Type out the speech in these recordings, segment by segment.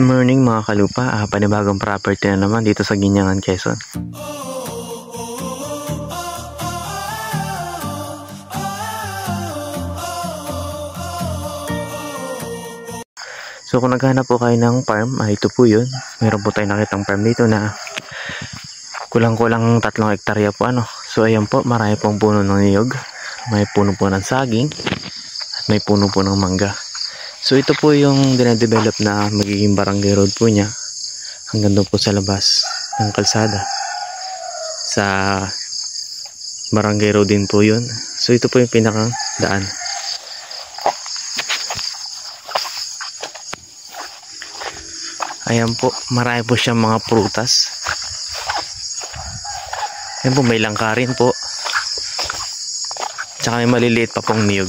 Good morning mga kalupa, panibagong property na naman dito sa Guinangan, Quezon. So kung naghanap po kayo ng farm, ito po yun. Meron po tayo nakitang farm dito na kulang-kulang 3 hektarya po ano. So ayan po, marami pong puno ng niyog, may puno po ng saging, at may puno po ng mangga. So ito po yung dinadevelop na magiging barangay road po niya hanggang doon po sa labas ng kalsada. Sa barangay road din po yun. So ito po yung pinakang daan. Ayan po, marami po siyang mga prutas. Ayan po, may langka rin po. Tsaka may maliliit pa pong niyog.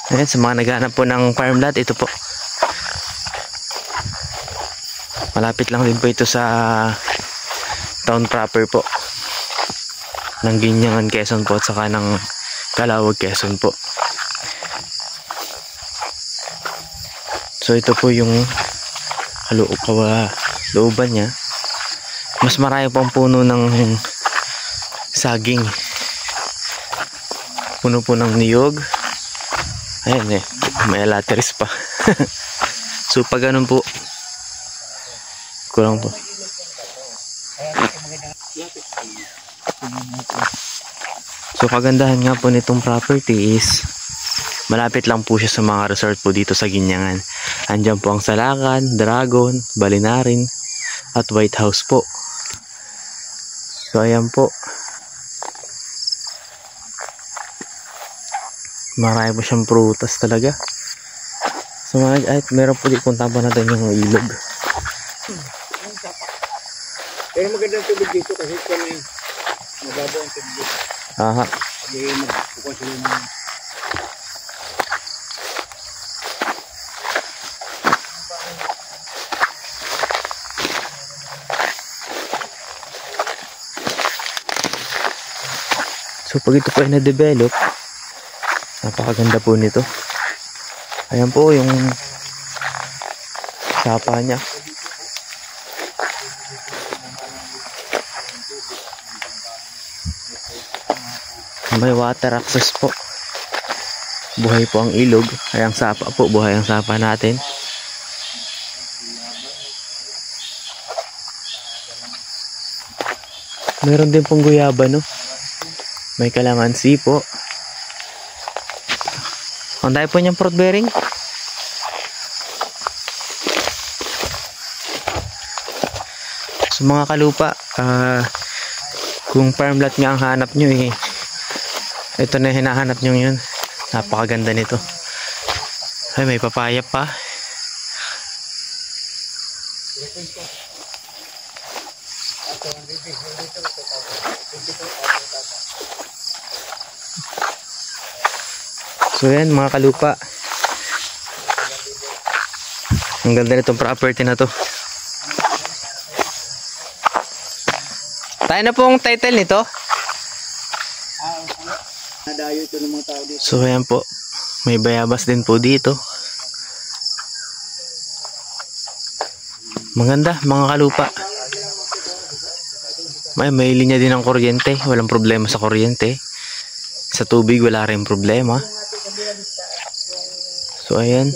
Ayan, sa mga naghahanap po ng farm lot, ito po. Malapit lang din po ito sa town proper po ng Guinangan, Quezon po, at saka ng Calauag, Quezon po. So ito po yung looban niya. Mas marami pang puno ng saging, puno po ng niyog. Ayan may lateris pa. So pag ganun po, kulang po. So kagandahan nga po nitong property is malapit lang po siya sa mga resort po dito sa Guinangan. Andyan po ang Salakan, Dragon, Balinarin, at White House po. So ayan po, marami po siyang prutas talaga. So meron po di punta pa natin yung ilog. Pero magandang tubig dito kasi kami mababaw ang tubig dito. Aha. Hindi magpukuha sila ng so pag ito po ay na-develop, napakaganda po nito. Ayan po yung sapa niya. May water access po. Buhay po ang ilog. Ay ang sapa po, buhay ang sapa natin. Meron din pong guyaba, no? May kalamansi po. Ang dahil po niyang fruit bearing. So mga kalupa, kung farm lot nga ang hanap nyo ito na hinahanap nyo yun. Napakaganda nito. Ay, may papaya pa. So yan mga kalupa, ang ganda nitong property na to. Tayo na pong title nito. nadayo ito ng mga tao dito. So ayan po, may bayabas din po dito. Maganda mga kalupa. May linya din ng kuryente, walang problema sa kuryente. Sa tubig wala rin problema. So ayan,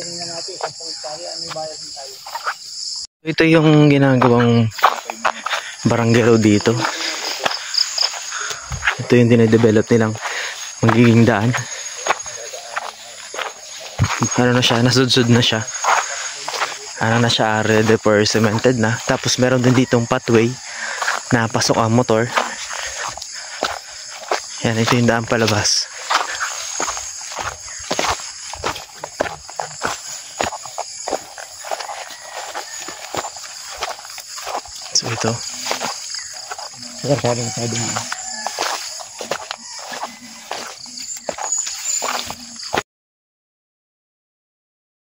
ito yung ginagawang barangay road dito. Ito yung dinedevelop nilang magiging daan. Ano na siya, nasudsud na siya. Ano na siya, ready for cemented na. Tapos meron din ditong pathway na pasok ang motor. Yan, ito yung daan palabas. So ito. Saka rin sa doon.